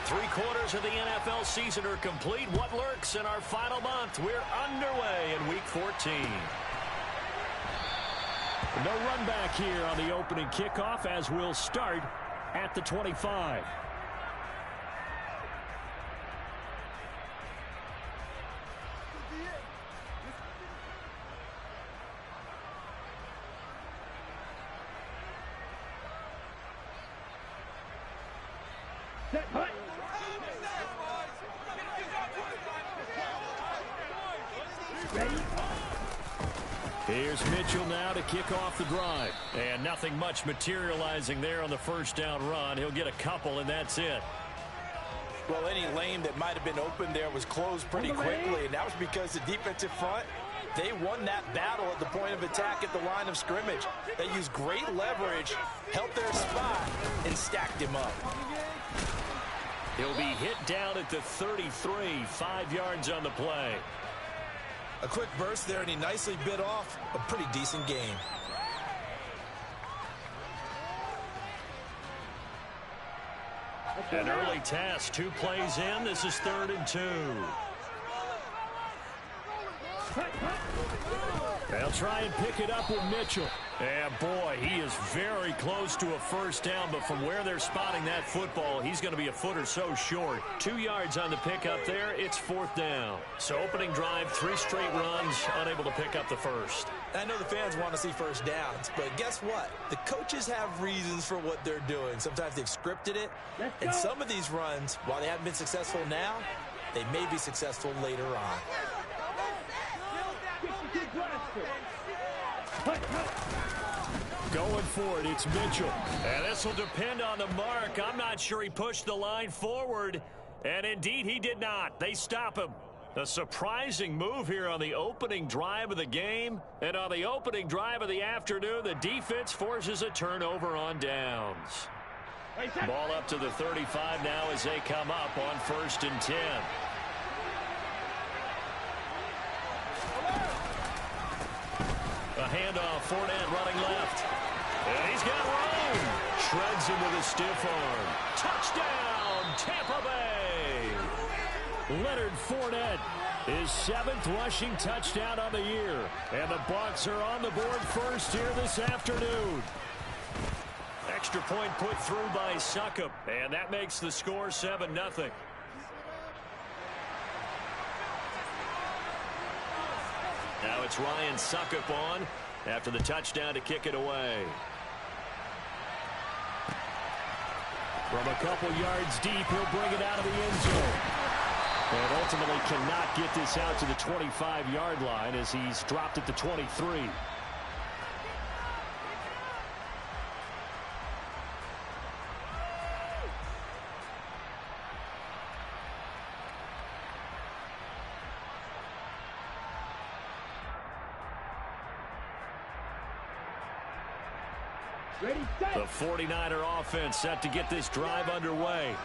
3/4 of the NFL season are complete. What lurks in our final month? We're underway in Week 14. No run back here on the opening kickoff as we'll start at the 25. Here's Mitchell now to kick off the drive. And nothing much materializing there on the first down run. He'll get a couple, and that's it. Well, any lane that might have been open there was closed pretty quickly, and that was because the defensive front, they won that battle at the point of attack at the line of scrimmage. They used great leverage, held their spot, and stacked him up. He'll be hit down at the 33, 5 yards on the play. A quick burst there, and he nicely bit off a pretty decent gain. An early task, 2 plays in. This is 3rd and 2. They'll try and pick it up with Mitchell. And boy, he is very close to a first down, but from where they're spotting that football, he's going to be a foot or so short. 2 yards on the pickup there. It's 4th down. So opening drive, 3 straight runs, unable to pick up the first. I know the fans want to see first downs, but guess what? The coaches have reasons for what they're doing. Sometimes they've scripted it, and some of these runs, while they haven't been successful now, they may be successful later on. Going for it, it's Mitchell. And this will depend on the mark. I'm not sure he pushed the line forward, and indeed he did not. They stop him. A surprising move here on the opening drive of the game. And on the opening drive of the afternoon, the defense forces a turnover on downs. Ball up to the 35 now as they come up on 1st and 10. A handoff, Fournette running left. And he's got room. Shreds him with a stiff arm. Touchdown, Tampa Bay. Leonard Fournette, his 7th rushing touchdown on the year. And the Bucs are on the board first here this afternoon. Extra point put through by Succop. And that makes the score 7-0. Now it's Ryan Succop on after the touchdown to kick it away. From a couple yards deep, he'll bring it out of the end zone. And ultimately cannot get this out to the 25-yard line as he's dropped at the 23. The 49er offense set to get this drive underway.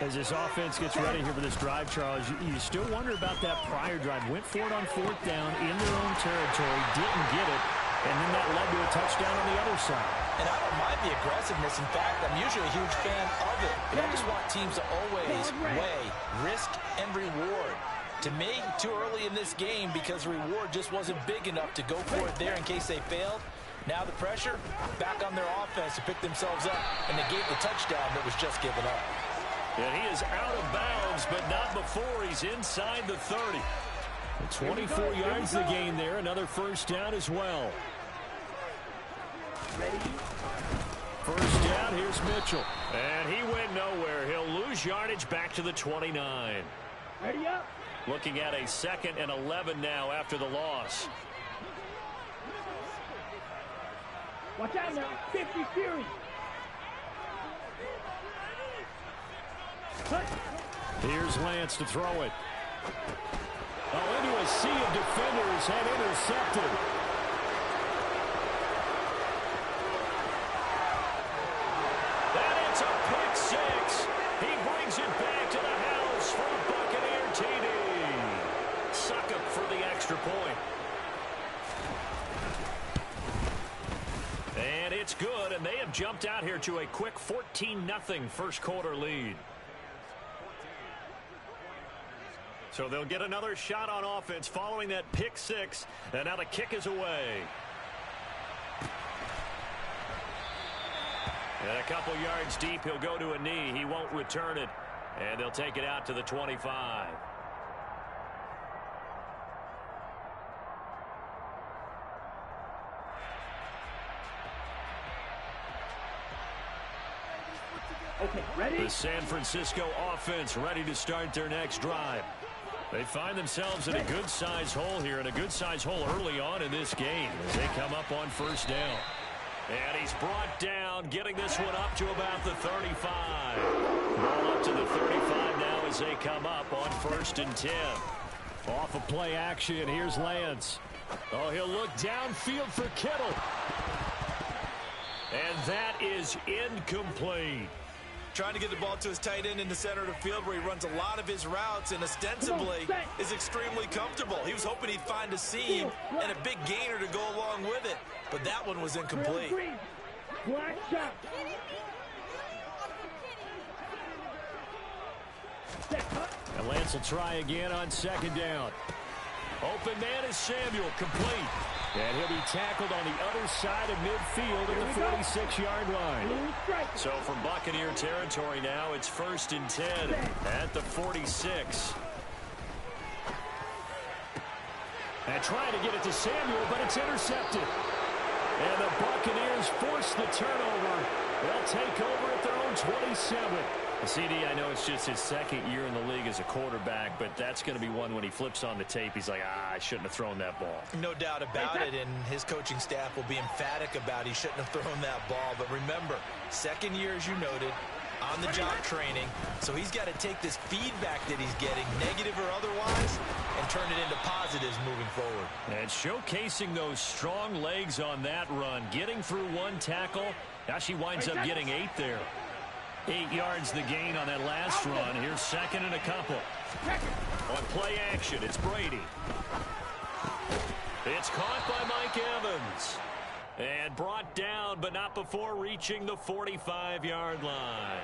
As this offense gets ready here for this drive, Charles, you still wonder about that prior drive. Went for it on 4th down in their own territory, didn't get it, and then that led to a touchdown on the other side. And I don't mind the aggressiveness. In fact, I'm usually a huge fan of it. But I just want teams to always weigh risk and reward. To me, too early in this game because the reward just wasn't big enough to go for it there in case they failed. Now the pressure back on their offense to pick themselves up, and they gave the touchdown that was just given up. And he is out of bounds, but not before he's inside the 30. 24 yards the gain there. Another first down as well. First down, here's Mitchell. And he went nowhere. He'll lose yardage back to the 29. Ready up. Looking at a 2nd and 11 now after the loss. Watch out now. 50 Fury. Here's Lance to throw it. Oh, into a sea of defenders and intercepted. And it's a pick 6. He brings it back to the house for a Buccaneer TD. Succop for the extra point. And it's good, and they have jumped out here to a quick 14-0 first quarter lead. So they'll get another shot on offense following that pick six. And now the kick is away. And a couple yards deep, he'll go to a knee. He won't return it. And they'll take it out to the 25. Okay, ready? The San Francisco offense ready to start their next drive. They find themselves in a good-sized hole here, and a good-sized hole early on in this game as they come up on first down. And he's brought down, getting this one up to about the 35. Ball up to the 35 now as they come up on 1st and 10. Off of play action, here's Lance. Oh, he'll look downfield for Kittle. And that is incomplete. Trying to get the ball to his tight end in the center of the field where he runs a lot of his routes and ostensibly is extremely comfortable. He was hoping he'd find a seam and a big gainer to go along with it, but that one was incomplete. Black shot. And Lance will try again on 2nd down. Open man is Samuel, complete. And he'll be tackled on the other side of midfield at the 46-yard line. So from Buccaneer territory now, it's 1st and 10 at the 46. And trying to get it to Samuel, but it's intercepted. And the Buccaneers force the turnover. They'll take over at their own 27. CD, I know it's just his 2nd year in the league as a quarterback, but that's going to be one when he flips on the tape. He's like, I shouldn't have thrown that ball. No doubt about it, and his coaching staff will be emphatic about he shouldn't have thrown that ball. But remember, 2nd year, as you noted, on-the-job training, so he's got to take this feedback that he's getting, negative or otherwise, and turn it into positives moving forward. And showcasing those strong legs on that run, getting through one tackle. Now she winds up getting 8 there. 8 yards the gain on that last run. Here's 2nd and a couple. On play action, it's Brady. It's caught by Mike Evans. And brought down, but not before reaching the 45-yard line.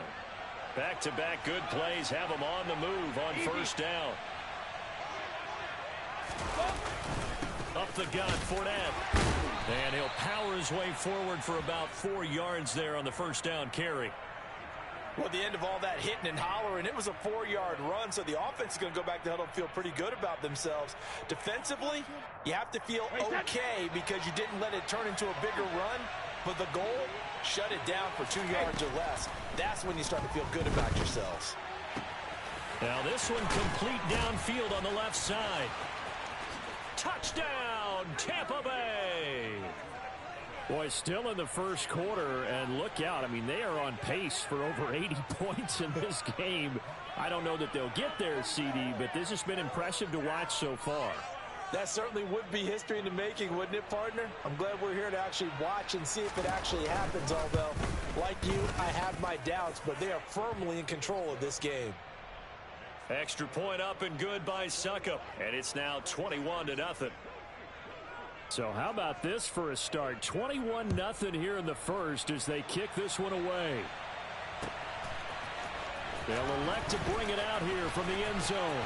Back-to-back good plays have him on the move on 1st down. Up the gut, Fournette. And he'll power his way forward for about 4 yards there on the 1st down carry. Well, at the end of all that hitting and hollering, it was a 4-yard run, so the offense is going to go back to huddle and feel pretty good about themselves. Defensively, you have to feel okay because you didn't let it turn into a bigger run, but the goal, shut it down for 2 yards or less. That's when you start to feel good about yourselves. Now this one complete downfield on the left side. Touchdown, Tampa Bay! Boy, still in the 1st quarter, and look out. I mean, they are on pace for over 80 points in this game. I don't know that they'll get there, CD, but this has been impressive to watch so far. That certainly would be history in the making, wouldn't it, partner? I'm glad we're here to actually watch and see if it actually happens, although, like you, I have my doubts, but they are firmly in control of this game. Extra point up and good by Succop, and it's now 21-0. So how about this for a start? 21-0 here in the 1st as they kick this one away. They'll elect to bring it out here from the end zone.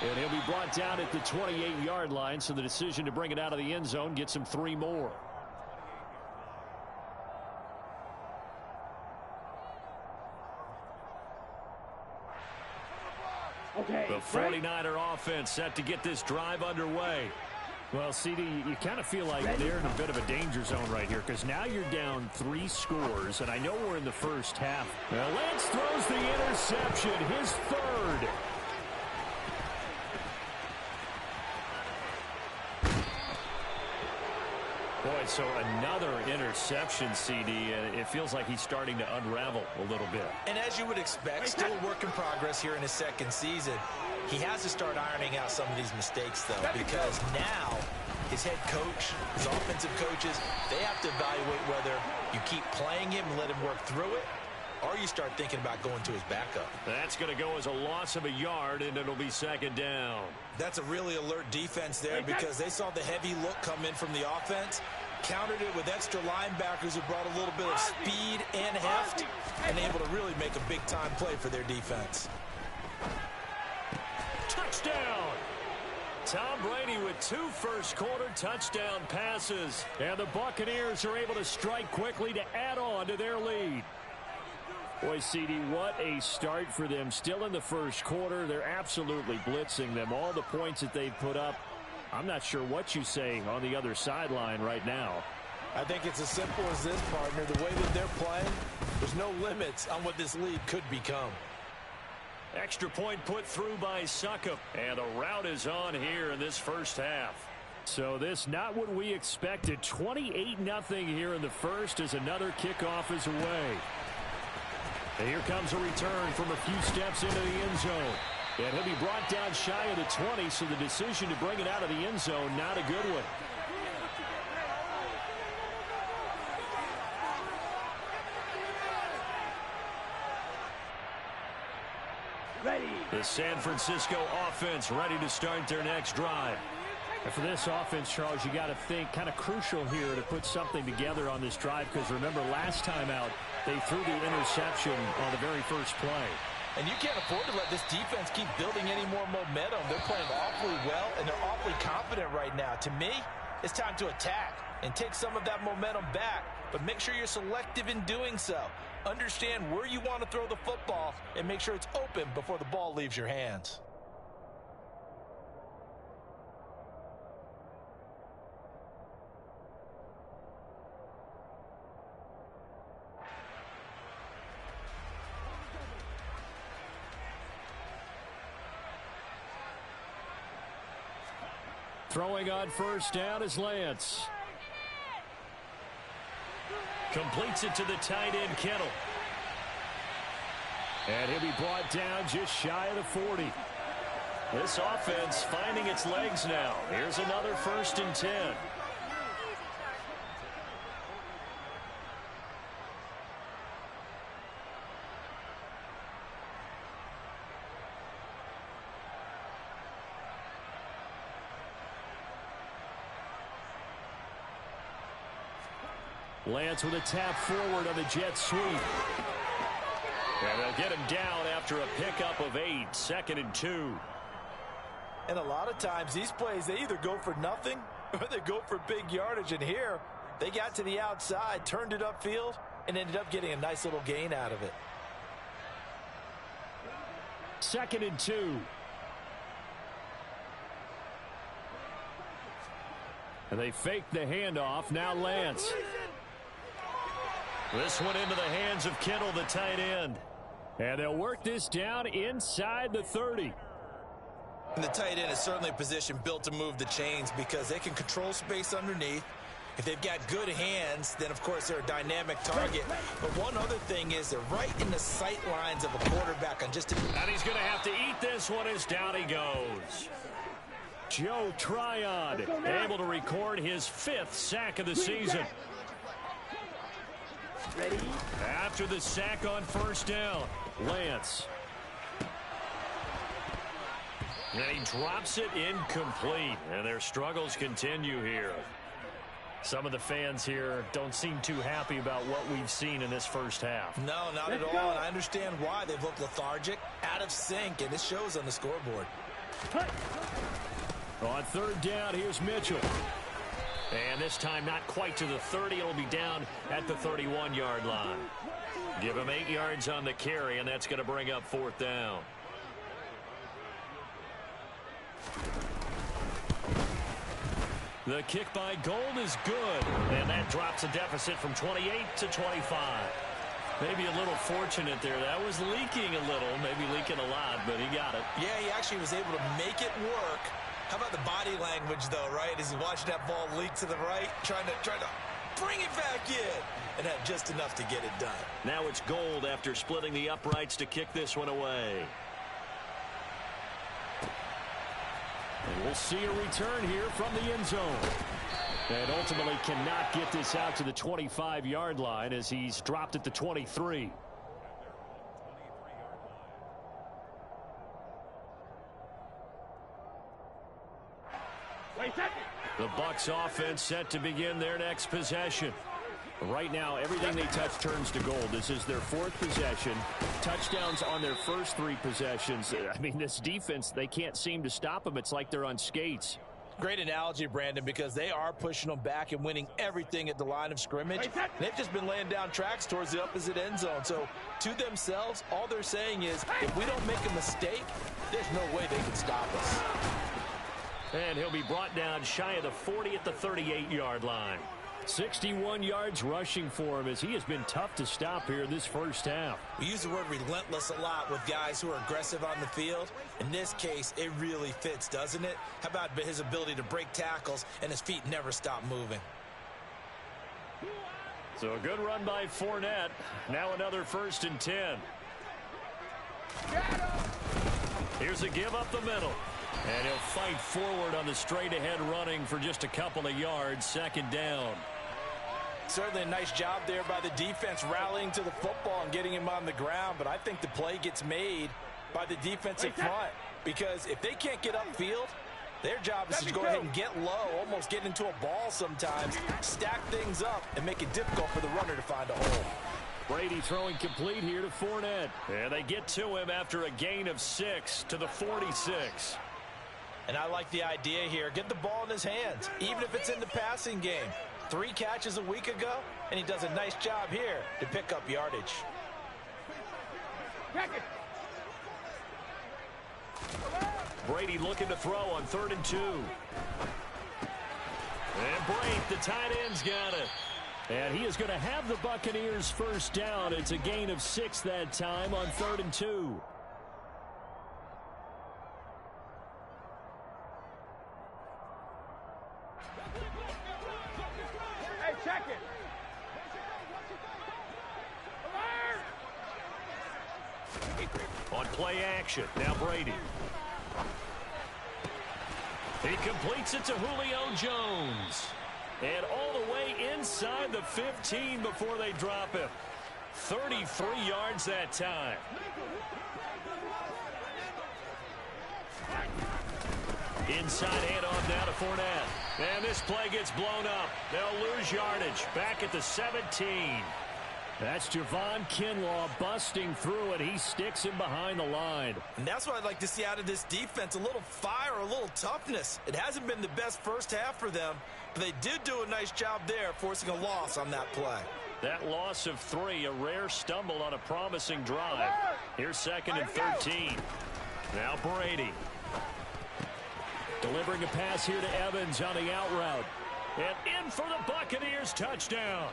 And he'll be brought down at the 28-yard line, so the decision to bring it out of the end zone gets him 3 more. Okay, the 49er offense set to get this drive underway. Well, CD, you kind of feel like they're in a bit of a danger zone right here because now you're down 3 scores, and I know we're in the 1st half. Well, Lance throws the interception, his 3rd. Boy, so another interception, CD, and it feels like he's starting to unravel a little bit. And as you would expect, still a work in progress here in his 2nd season. He has to start ironing out some of these mistakes, though, because now his head coach, his offensive coaches, they have to evaluate whether you keep playing him and let him work through it, or you start thinking about going to his backup. That's going to go as a loss of a yard, and it'll be 2nd down. That's a really alert defense there because they saw the heavy look come in from the offense, countered it with extra linebackers who brought a little bit of speed and heft, and able to really make a big-time play for their defense. Tom Brady with 2 first-quarter touchdown passes. And the Buccaneers are able to strike quickly to add on to their lead. Boy, CD, what a start for them. Still in the first quarter. They're absolutely blitzing them. All the points that they've put up, I'm not sure what you say on the other sideline right now. I think it's as simple as this, partner. The way that they're playing, there's no limits on what this league could become. Extra point put through by Succop. And the route is on here in this first half. So this not what we expected. 28-0 here in the first as another kickoff is away. And here comes a return from a few steps into the end zone. And he'll be brought down shy of the 20, so the decision to bring it out of the end zone, not a good one. Ready. The San Francisco offense ready to start their next drive. And for this offense, Charles, you got to think kind of crucial here to put something together on this drive, because remember last time out they threw the interception on the very first play. And you can't afford to let this defense keep building any more momentum. They're playing awfully well, and they're awfully confident right now. To me, it's time to attack and take some of that momentum back, but make sure you're selective in doing so. Understand where you want to throw the football and make sure it's open before the ball leaves your hands. Throwing on first down is Lance. Completes it to the tight end, Kittle. And he'll be brought down just shy of the 40. This offense finding its legs now. Here's another 1st and 10. Lance with a tap forward on the jet sweep. And they'll get him down after a pickup of 8, 2nd and 2. And a lot of times these plays, they either go for nothing or they go for big yardage. And here, they got to the outside, turned it upfield, and ended up getting a nice little gain out of it. 2nd and 2. And they fake the handoff. Now Lance. This one into the hands of Kittle, the tight end. And they'll work this down inside the 30. And the tight end is certainly a position built to move the chains because they can control space underneath. If they've got good hands, then, of course, they're a dynamic target. But one other thing is they're right in the sight lines of a quarterback on just a... And he's going to have to eat this one as down he goes. Joe Tryon able to record his 5th sack of the season. Ready. After the sack on first down, Lance. And he drops it incomplete. And their struggles continue here. Some of the fans here don't seem too happy about what we've seen in this first half. No, not at all. And I understand why. They've looked lethargic, out of sync, and it shows on the scoreboard. On 3rd down, here's Mitchell. And this time not quite to the 30. It'll be down at the 31-yard line. Give him 8 yards on the carry, and that's going to bring up 4th down. The kick by Gold is good. And that drops a deficit from 28 to 25. Maybe a little fortunate there. That was leaking a little, maybe leaking a lot, but he got it. Yeah, he actually was able to make it work. How about the body language, though, right? As he watched that ball leak to the right, trying to bring it back in, and had just enough to get it done. Now it's Gold after splitting the uprights to kick this one away. And we'll see a return here from the end zone. And ultimately cannot get this out to the 25-yard line as he's dropped at the 23. The Bucs offense set to begin their next possession. Right now, everything they touch turns to gold. This is their 4th possession. Touchdowns on their first 3 possessions. I mean, this defense, they can't seem to stop them. It's like they're on skates. Great analogy, Brandon, because they are pushing them back and winning everything at the line of scrimmage. They've just been laying down tracks towards the opposite end zone. So to themselves, all they're saying is, if we don't make a mistake, there's no way they can stop us. And he'll be brought down shy of the 40 at the 38-yard line. 61 yards rushing for him as he has been tough to stop here in this first half. We use the word relentless a lot with guys who are aggressive on the field. In this case, it really fits, doesn't it? How about his ability to break tackles and his feet never stop moving? So a good run by Fournette. Now another 1st and 10. Here's a give up the middle. And he'll fight forward on the straight-ahead running for just a couple of yards. 2nd down. Certainly a nice job there by the defense rallying to the football and getting him on the ground. But I think the play gets made by the defensive front. Because if they can't get upfield, their job is to go ahead and get low, almost get into a ball sometimes, stack things up, and make it difficult for the runner to find a hole. Brady throwing complete here to Fournette. And they get to him after a gain of 6 to the 46. And I like the idea here. Get the ball in his hands, even if it's in the passing game. 3 catches a week ago, and he does a nice job here to pick up yardage. Brady looking to throw on 3rd and 2. And Brate, the tight end's got it. And he is going to have the Buccaneers first down. It's a gain of 6 that time on 3rd and 2. Hey, check it. On play action, now Brady. He completes it to Julio Jones. And all the way inside the 15 before they drop him. 33 yards that time. Inside handoff now to Fournette. And this play gets blown up. They'll lose yardage. Back at the 17. That's Javon Kinlaw busting through it. He sticks him behind the line. And that's what I'd like to see out of this defense. A little fire, a little toughness. It hasn't been the best first half for them, but they did do a nice job there, forcing a loss on that play. That loss of 3, a rare stumble on a promising drive. Here's 2nd and 13. Now Brady. Delivering a pass here to Evans on the out route. And in for the Buccaneers touchdown.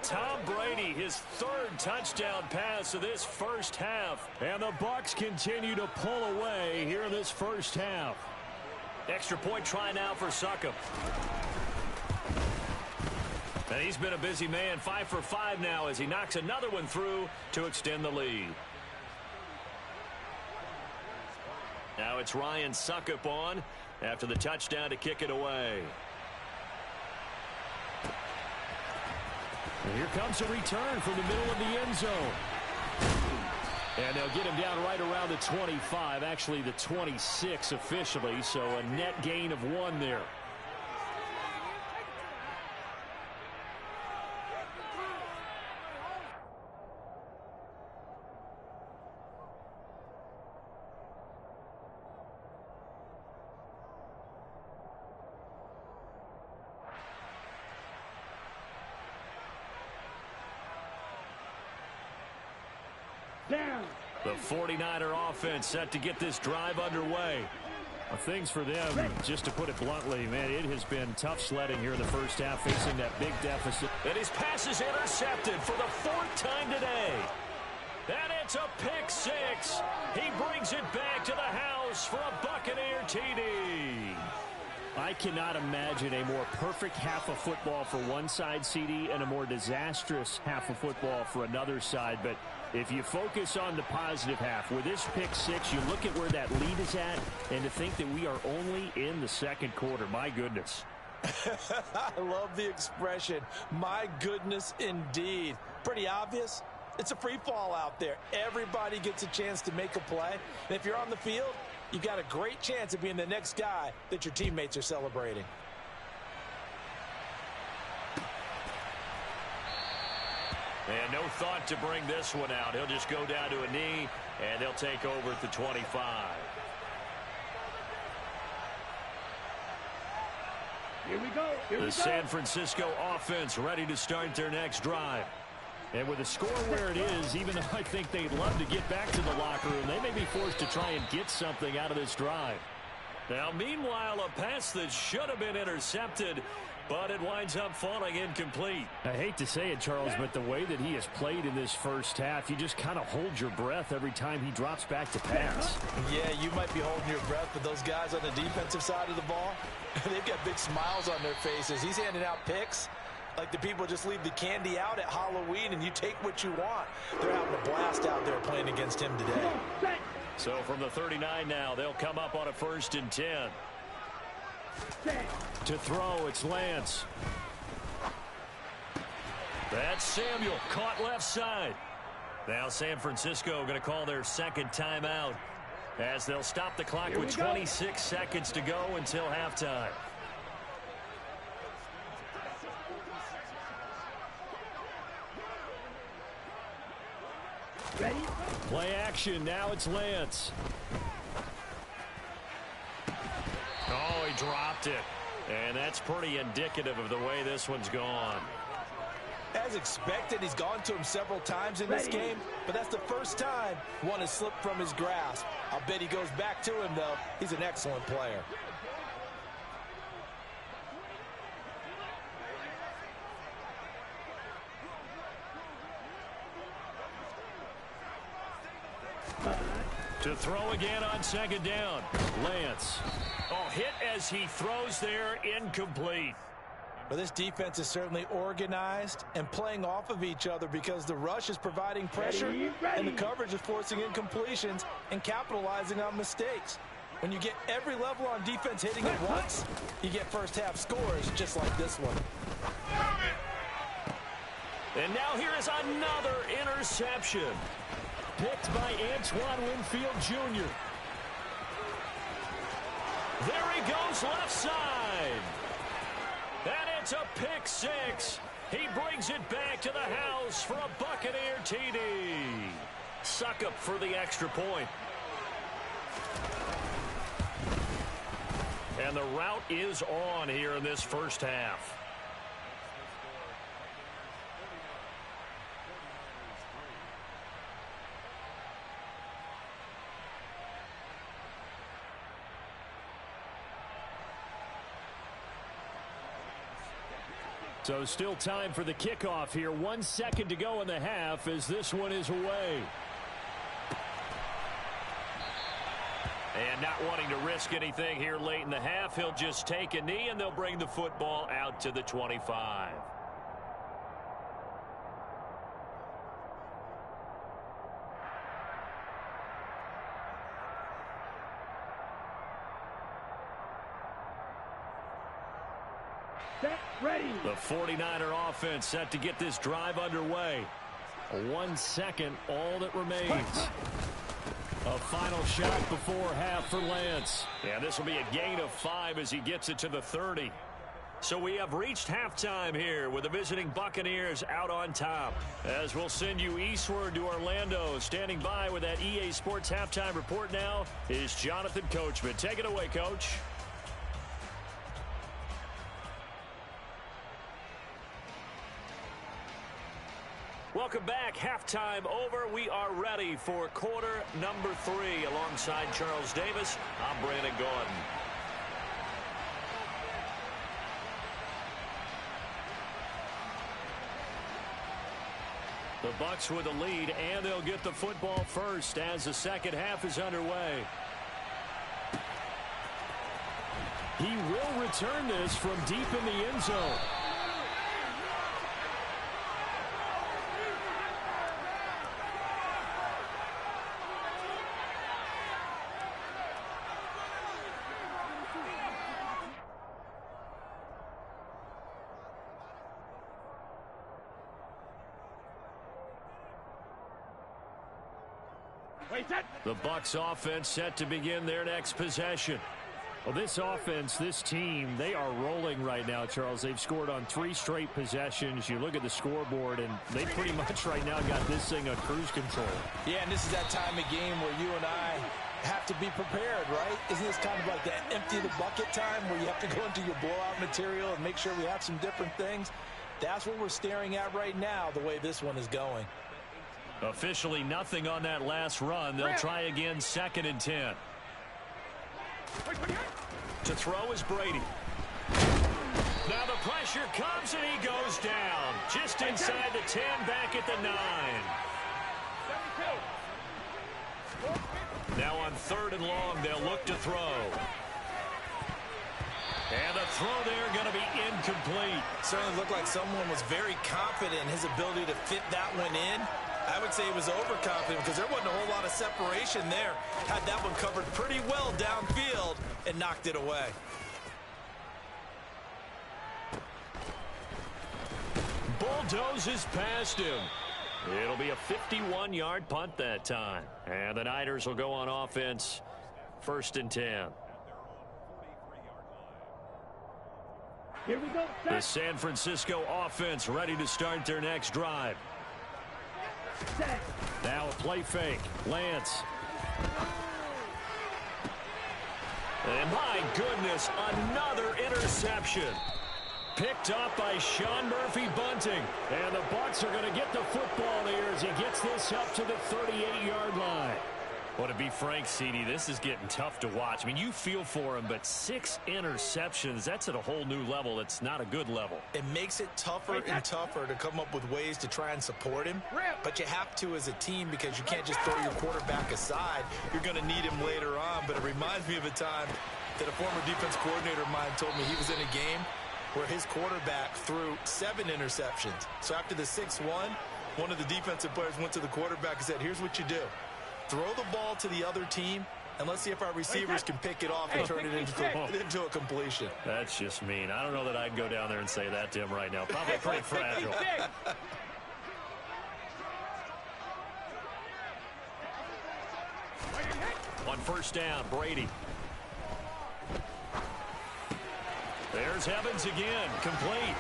Tom Brady, his 3rd touchdown pass of this first half. And the Bucs continue to pull away here in this first half. Extra point try now for Succop. And he's been a busy man, 5 for 5 now as he knocks another one through to extend the lead. Now it's Ryan Succop on after the touchdown to kick it away. And here comes a return from the middle of the end zone. And they'll get him down right around the 25, actually the 26 officially, so a net gain of 1 there. The 49er offense set to get this drive underway. Well, things for them, just to put it bluntly, man, it has been tough sledding here in the first half, facing that big deficit. And his pass is intercepted for the 4th time today. And it's a pick 6. He brings it back to the house for a Buccaneer TD. I cannot imagine a more perfect half of football for one side, CD, and a more disastrous half of football for another side. But if you focus on the positive half, with this pick 6, you look at where that lead is at, and to think that we are only in the 2nd quarter. My goodness. I love the expression. My goodness, indeed. Pretty obvious. It's a free fall out there. Everybody gets a chance to make a play. And if you're on the field, you've got a great chance of being the next guy that your teammates are celebrating. And no thought to bring this one out. He'll just go down to a knee, and they'll take over at the 25. Here we go. The San Francisco offense ready to start their next drive. And with the score where it is, even though I think they'd love to get back to the locker room, they may be forced to try and get something out of this drive. Now, meanwhile, a pass that should have been intercepted, but it winds up falling incomplete. I hate to say it, Charles, but the way that he has played in this first half, you just kind of hold your breath every time he drops back to pass. Yeah, you might be holding your breath, but those guys on the defensive side of the ball, they've got big smiles on their faces. He's handing out picks like the people just leave the candy out at Halloween and you take what you want. They're having a blast out there playing against him today. So from the 39 now, they'll come up on a 1st and 10. To throw, it's Lance. That's Samuel, caught left side. Now San Francisco going to call their second timeout as they'll stop the clock with 26 seconds to go until halftime. Ready? Play action. Now it's Lance. Oh, he dropped it. And that's pretty indicative of the way this one's gone. As expected, he's gone to him several times in this game, but that's the first time one has slipped from his grasp. I'll bet he goes back to him, though. He's an excellent player. To throw again on 2nd down. Lance. Oh, hit as he throws there, incomplete. Well, this defense is certainly organized and playing off of each other because the rush is providing pressure and the coverage is forcing incompletions and capitalizing on mistakes. When you get every level on defense hitting at once, you get first half scores just like this one. And now here is another interception. Picked by Antoine Winfield Jr. There he goes left side. And it's a pick 6. He brings it back to the house for a Buccaneer TD. Succop for the extra point. And the route is on here in this first half. So still time for the kickoff here. 1 second to go in the half as this one is away. And not wanting to risk anything here late in the half, he'll just take a knee and they'll bring the football out to the 25. Set, ready. The 49er offense set to get this drive underway. 1 second, all that remains. A final shot before half for Lance. Yeah, this will be a gain of 5 as he gets it to the 30. So we have reached halftime here with the visiting Buccaneers out on top. As we'll send you eastward to Orlando. Standing by with that EA Sports halftime report now is Jonathan Coachman. Take it away, Coach. Welcome back. Halftime over. We are ready for quarter number 3. Alongside Charles Davis, I'm Brandon Gaudin. The Bucs with the lead, and they'll get the football first as the second half is underway. He will return this from deep in the end zone. The Bucs offense set to begin their next possession. Well, this offense, this team, they are rolling right now, Charles. They've scored on 3 straight possessions. You look at the scoreboard, and they pretty much right now got this thing on cruise control. Yeah, and this is that time of game where you and I have to be prepared, right? Isn't this kind of like that empty the bucket time where you have to go into your blowout material and make sure we have some different things? That's what we're staring at right now, the way this one is going. Officially nothing on that last run. They'll try again, 2nd and 10. To throw is Brady. Now the pressure comes and he goes down. Just inside the 10, back at the 9. Now on 3rd and long, they'll look to throw. And the throw there going to be incomplete. Certainly looked like someone was very confident in his ability to fit that one in. I would say he was overconfident because there wasn't a whole lot of separation there. Had that one covered pretty well downfield and knocked it away. Bulldozes past him. It'll be a 51-yard punt that time. And the Niners will go on offense, 1st and 10. Here we go. The San Francisco offense ready to start their next drive. Set. Now a play fake. Lance. And my goodness, another interception. Picked up by Sean Murphy-Bunting. And the Bucs are going to get the football here as he gets this up to the 38-yard line. Well, to be frank, CD, this is getting tough to watch. I mean, you feel for him, but 6 interceptions, that's at a whole new level. It's not a good level. It makes it tougher and tougher to come up with ways to try and support him. But you have to as a team because you can't just throw your quarterback aside. You're going to need him later on. But it reminds me of a time that a former defense coordinator of mine told me he was in a game where his quarterback threw 7 interceptions. So after the 6-1, one of the defensive players went to the quarterback and said, here's what you do. Throw the ball to the other team, and let's see if our receivers can pick it off and turn it into a completion. That's just mean. I don't know that I'd go down there and say that to him right now. Probably pretty fragile. On 1st down, Brady. There's Evans again, complete.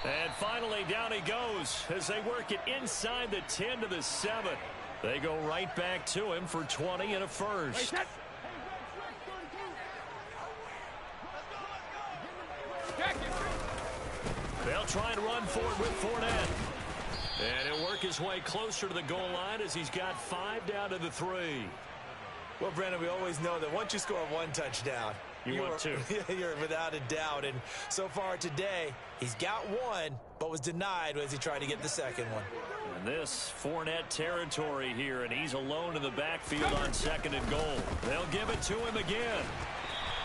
And finally down he goes as they work it inside the 10 to the 7. They go right back to him for 20 and a first. They'll try and run forward with Fournette. And he'll work his way closer to the goal line as he's got 5 down to the 3. Well, Brandon, we always know that once you score 1 touchdown, you want 2. You're without a doubt. And so far today, he's got 1, but was denied as he tried to get the second one. And this Fournette territory here, and he's alone in the backfield on 2nd and goal. They'll give it to him again.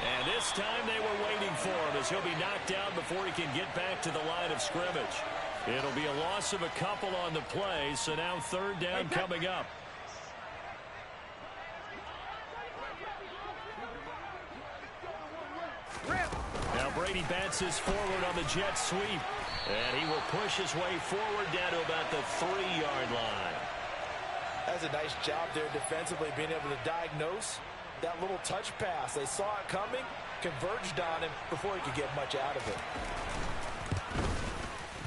And this time they were waiting for him as he'll be knocked out before he can get back to the line of scrimmage. It'll be a loss of a couple on the play, so now 3rd down coming up. Now Brady bounces forward on the jet sweep. And he will push his way forward down to about the 3-yard line. That's a nice job there defensively, being able to diagnose that little touch pass. They saw it coming, converged on him before he could get much out of it.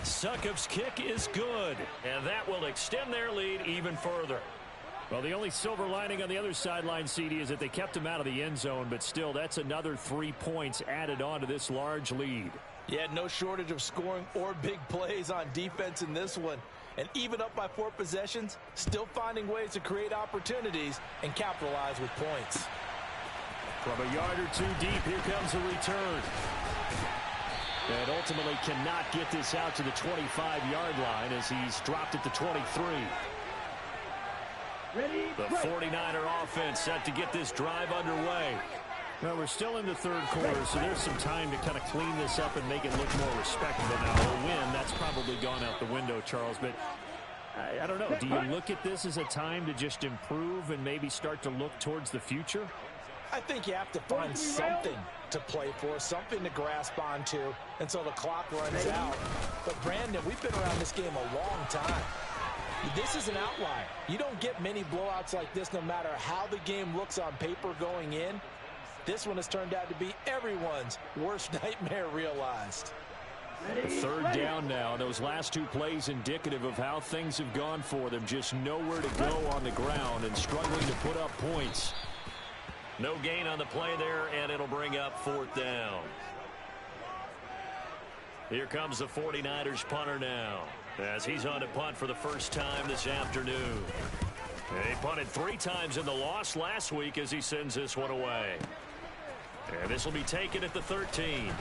Succop's kick is good, and that will extend their lead even further. Well, the only silver lining on the other sideline, CD, is that they kept him out of the end zone, but still, that's another 3 points added on to this large lead. Yeah, no shortage of scoring or big plays on defense in this one. And even up by 4 possessions, still finding ways to create opportunities and capitalize with points. From a yard or 2 deep, here comes a return. And ultimately cannot get this out to the 25-yard line as he's dropped at the 23. Ready, the 49er offense set to get this drive underway. Well, we're still in the 3rd quarter, so there's some time to kind of clean this up and make it look more respectable. Now, a win, that's probably gone out the window, Charles, but I don't know. Do you look at this as a time to just improve and maybe start to look towards the future? I think you have to find something to play for, something to grasp onto until the clock runs out. But, Brandon, we've been around this game a long time. This is an outlier. You don't get many blowouts like this no matter how the game looks on paper going in. This one has turned out to be everyone's worst nightmare realized. Third down now. Those last two plays indicative of how things have gone for them. Just nowhere to go on the ground and struggling to put up points. No gain on the play there, and it'll bring up fourth down. Here comes the 49ers punter now, as he's on to punt for the first time this afternoon. He punted 3 times in the loss last week as he sends this one away. And this will be taken at the 13.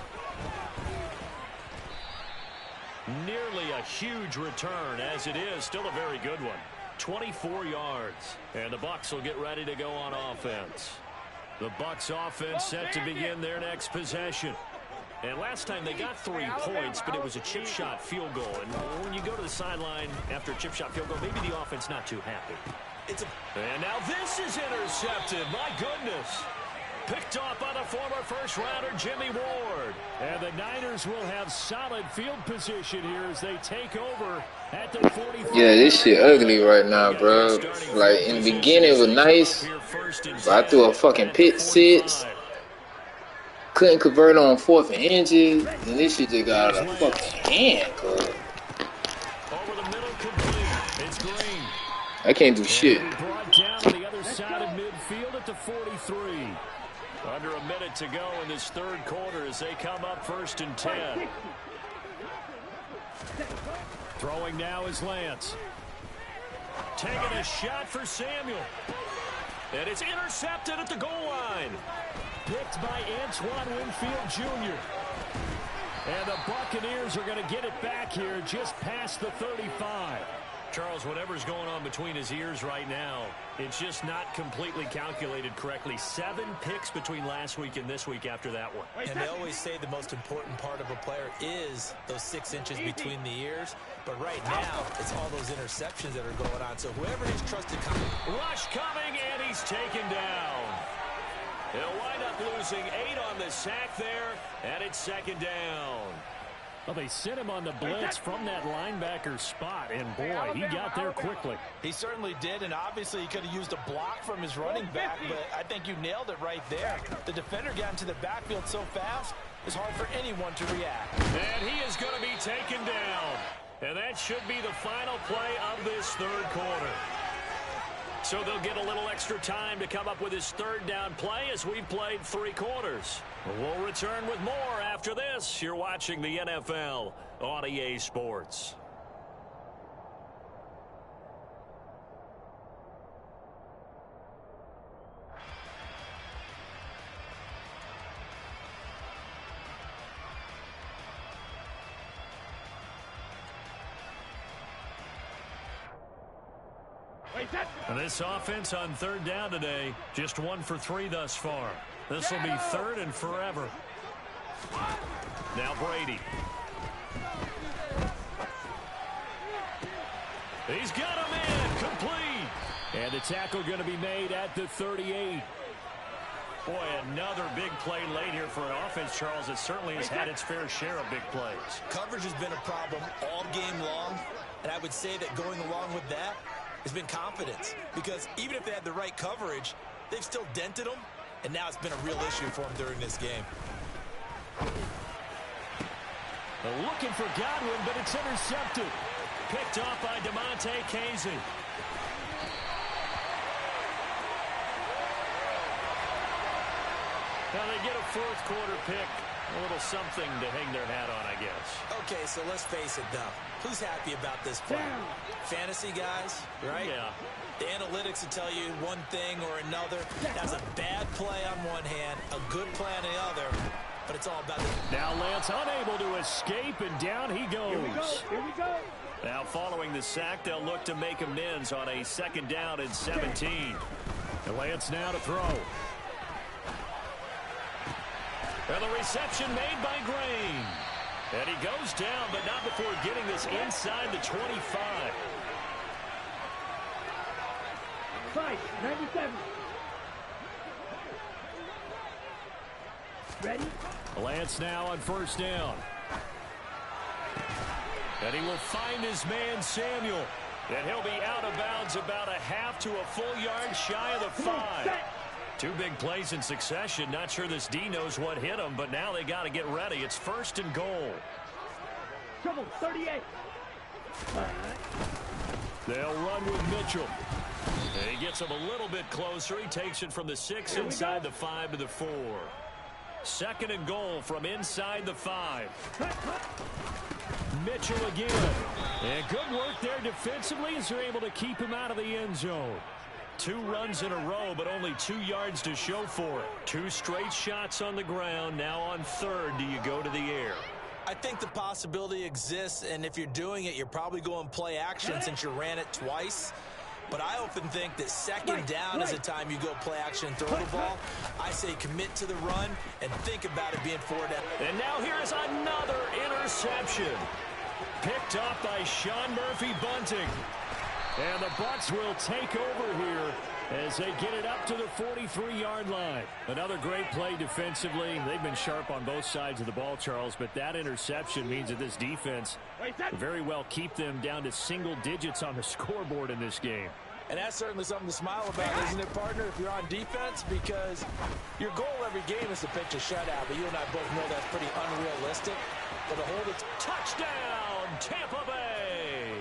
Nearly a huge return, as it is still a very good one. 24 yards. And the Bucs will get ready to go on offense. The Bucs offense set to begin their next possession. And last time they got 3 points, but it was a chip shot field goal. And when you go to the sideline after a chip shot field goal, maybe the offense not too happy. And now this is intercepted. My goodness. Picked off by the former first-rounder Jimmy Ward. And the Niners will have solid field position here as they take over at the 45. Yeah, this shit ugly right now, bro. Like, in the beginning, it was nice. But I threw a fucking pick 6. Couldn't convert on 4th and inches. And this shit just got out of fucking hand, cuz. Over the middle, complete. It's Green. I can't do shit. Brought down on the other side of midfield at the 43. Under a minute to go in this third quarter as they come up 1st and 10. Throwing now is Lance. Taking a shot for Samuel. And it's intercepted at the goal line. Picked by Antoine Winfield Jr. And the Buccaneers are going to get it back here just past the 35. Charles, whatever's going on between his ears right now, it's just not completely calculated correctly. 7 picks between last week and this week after that one. And they always say the most important part of a player is those 6 inches between the ears. But right now, it's all those interceptions that are going on. So whoever he's trusted coming. Rush coming, and he's taken down. He'll wind up losing 8 on the sack there, and it's 2nd down. Well, they sent him on the blitz from that linebacker spot, and boy, he got there quickly. He certainly did, and obviously he could have used a block from his running back, but I think you nailed it right there. The defender got into the backfield so fast, it's hard for anyone to react. And he is going to be taken down. And that should be the final play of this third quarter. So they'll get a little extra time to come up with his 3rd down play as we've played 3 quarters. We'll return with more after this. You're watching the NFL on EA Sports. And this offense on 3rd down today, just 1 for 3 thus far. This will be 3rd and forever. Now Brady. He's got a man complete. And the tackle going to be made at the 38. Boy, another big play late here for an offense, Charles, that certainly has had its fair share of big plays. Coverage has been a problem all game long, and I would say that going along with that has been confidence. Because even if they had the right coverage, they've still dented them, and now it's been a real issue for them during this game. They're looking for Godwin, but it's intercepted. Picked off by DeMonte Casey. Now they get a 4th quarter pick. A little something to hang their hat on, I guess. Okay, so let's face it, though. Who's happy about this play? Fantasy guys, right? Yeah. The analytics will tell you one thing or another. That's a bad play on one hand, a good play on the other, but it's all about the... Now Lance unable to escape, and down he goes. Here we go. Now following the sack, they'll look to make amends on a 2nd down and 17. And Lance now to throw. And the reception made by Green. And he goes down, but not before getting this inside the 25. 97. Ready? Lance now on 1st down. And he will find his man, Samuel. And he'll be out of bounds about a half to a full yard shy of the 5. Two big plays in succession. Not sure this D knows what hit him, but now they got to get ready. It's 1st and goal. Trouble, 38. They'll run with Mitchell. And he gets him a little bit closer. He takes it from the 6 inside the 5 to the 4. 2nd and goal from inside the 5. Mitchell again. And good work there defensively as they're able to keep him out of the end zone. 2 runs in a row, but only 2 yards to show for it. 2 straight shots on the ground. Now on 3rd, do you go to the air? I think the possibility exists, and if you're doing it, you're probably going play action since you ran it twice. But I often think that 2nd down is the time you go play action and throw the ball. I say commit to the run and think about it being 4 down. And now here is another interception. Picked up by Sean Murphy-Bunting. And the Bucs will take over here as they get it up to the 43-yard line. Another great play defensively. They've been sharp on both sides of the ball, Charles, but that interception means that this defense will very well keep them down to single digits on the scoreboard in this game. And that's certainly something to smile about, isn't it, partner, if you're on defense? Because your goal every game is to pitch a shutout, but you and I both know that's pretty unrealistic. But to hold it, touchdown, Tampa Bay!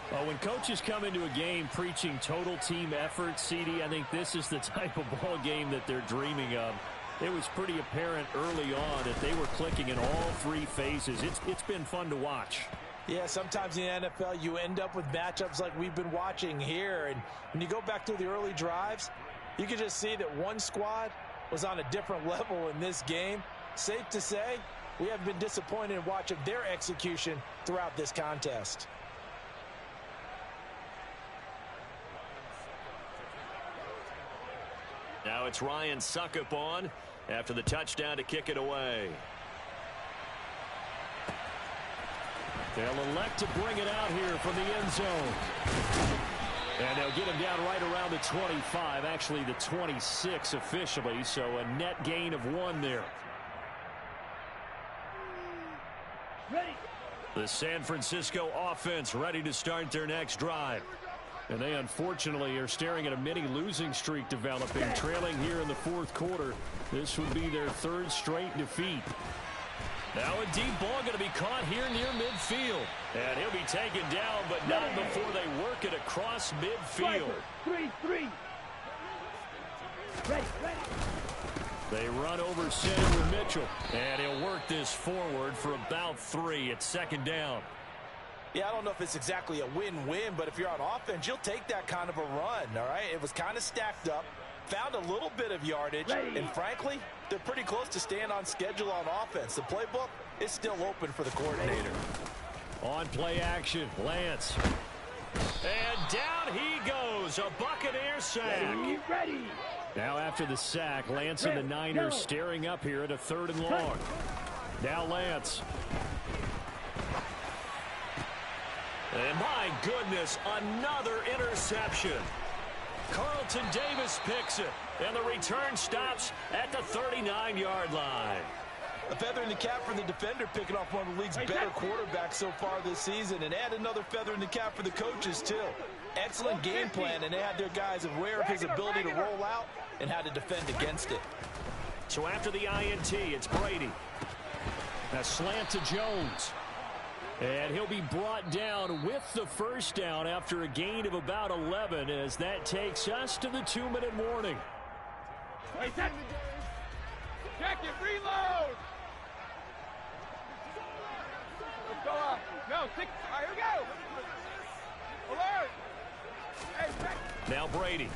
Well, when coaches come into a game preaching total team effort, CD, I think this is the type of ball game that they're dreaming of. It was pretty apparent early on that they were clicking in all 3 phases. It's been fun to watch. Yeah, sometimes in the NFL you end up with matchups like we've been watching here. And when you go back to the early drives, you can just see that one squad was on a different level in this game. Safe to say, we have been disappointed in watching their execution throughout this contest. Now it's Ryan Succop on after the touchdown to kick it away. They'll elect to bring it out here from the end zone. And they'll get him down right around the 25, actually the 26 officially, so a net gain of 1 there. Ready. The San Francisco offense ready to start their next drive. And they unfortunately are staring at a mini losing streak developing, trailing here in the 4th quarter. This would be their 3rd straight defeat. Now a deep ball going to be caught here near midfield. And he'll be taken down, but not before they work it across midfield. 3-3. Ready. They run over center with Mitchell. And he'll work this forward for about 3 at 2nd down. Yeah, I don't know if it's exactly a win-win, but if you're on offense, you'll take that kind of a run, all right? It was kind of stacked up, found a little bit of yardage, and frankly, they're pretty close to staying on schedule on offense. The playbook is still open for the coordinator. On play action, Lance. And down he goes, a Buccaneer sack. Ready. Now after the sack, Lance and the Niners staring up here at a 3rd and long. Now Lance. And my goodness, another interception. Carlton Davis picks it, and the return stops at the 39-yard line. A feather in the cap for the defender, picking off one of the league's better quarterbacks so far this season, and add another feather in the cap for the coaches, too. Excellent game plan, and they had their guys aware of his ability to roll out and how to defend against it. So after the INT, it's Brady. A slant to Jones. And he'll be brought down with the 1st down after a gain of about 11 as that takes us to the 2-minute warning. Wait, check it, reload. Let's go up. No, 6. All right, here we go. Alert. Hey, check. Now Brady.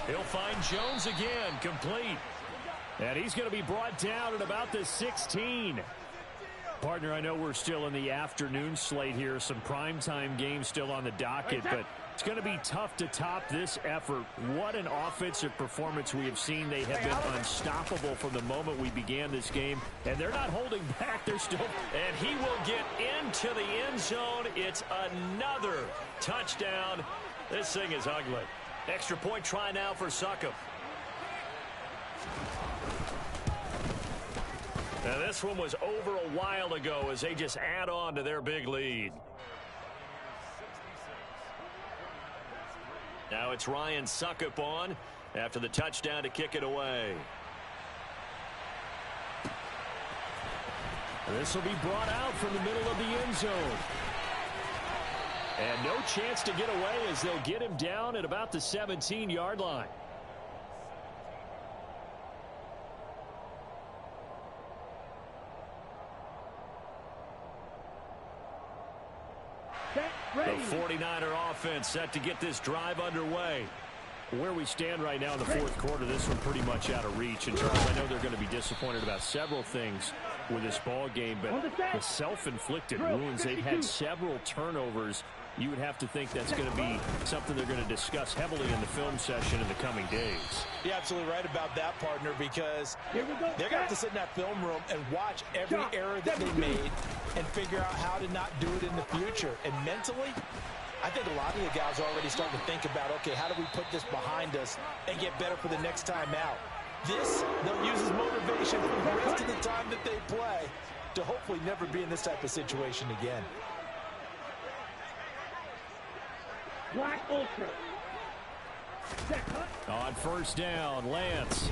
He'll find Jones again, complete. And he's going to be brought down at about the 16. Partner, I know we're still in the afternoon slate here. Some primetime games still on the docket, but it's going to be tough to top this effort. What an offensive performance we have seen. They have been unstoppable from the moment we began this game, and they're not holding back. They're still... And he will get into the end zone. It's another touchdown. This thing is ugly. Extra point try now for Succop. Now this one was over a while ago as they just add on to their big lead. Now it's Ryan Suckup on after the touchdown to kick it away. This will be brought out from the middle of the end zone. And no chance to get away as they'll get him down at about the 17-yard line. The 49er offense set to get this drive underway. Where we stand right now in the fourth quarter, this one pretty much out of reach. And Charles, I know they're going to be disappointed about several things with this ball game, but the self-inflicted wounds, they've had several turnovers. You would have to think that's going to be something they're going to discuss heavily in the film session in the coming days. You're absolutely right about that, partner, because they're going to have to sit in that film room and watch every error that they made and figure out how to not do it in the future. And mentally, I think a lot of the guys are already starting to think about, okay, how do we put this behind us and get better for the next time out? This, they'll use as motivation for the rest of the time that they play to hopefully never be in this type of situation again. Black Ultra. On first down, Lance.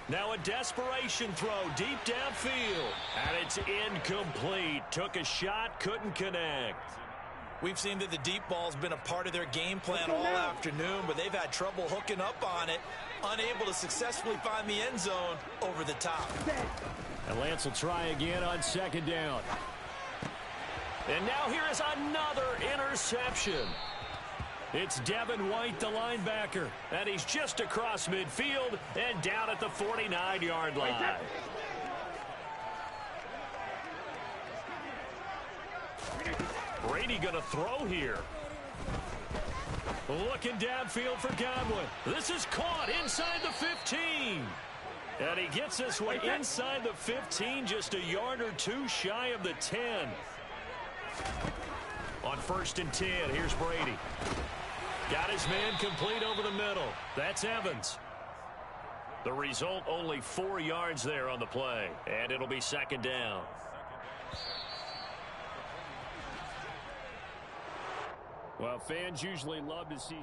Now a desperation throw deep downfield. And it's incomplete. Took a shot, couldn't connect. We've seen that the deep ball's been a part of their game plan all afternoon, but they've had trouble hooking up on it, unable to successfully find the end zone over the top. And Lance will try again on second down. And now here is another interception. It's Devin White, the linebacker, and he's just across midfield and down at the 49-yard line. Brady going to throw here. Looking downfield for Godwin. This is caught inside the 15. And he gets this one inside the 15, just a yard or two shy of the 10. On 1st and 10, here's Brady. Got his man complete over the middle. That's Evans. The result, only 4 yards there on the play. And it'll be second down. Well, fans usually love to see